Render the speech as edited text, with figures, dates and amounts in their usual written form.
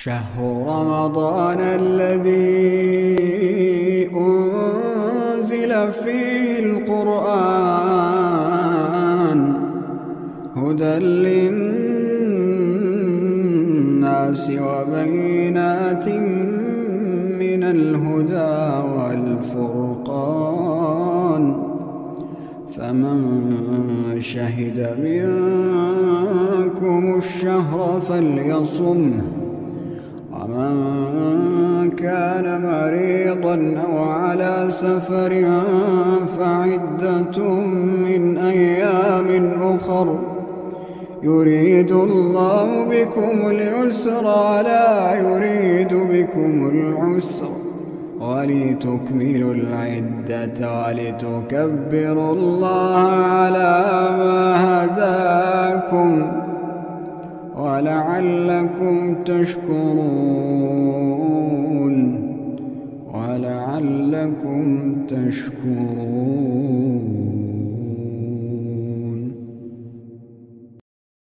شهر رمضان الذي أنزل فيه القرآن هدى للناس وبينات من الهدى والفرقان فمن شهد منكم الشهر فليصمه ومن كان مريضا أو على سفر فعدة من أيام أخر يريد الله بكم اليسر ولا يريد بكم العسر ولتكملوا العدة ولتكبروا الله على ما هداكم ولعلكم تشكرون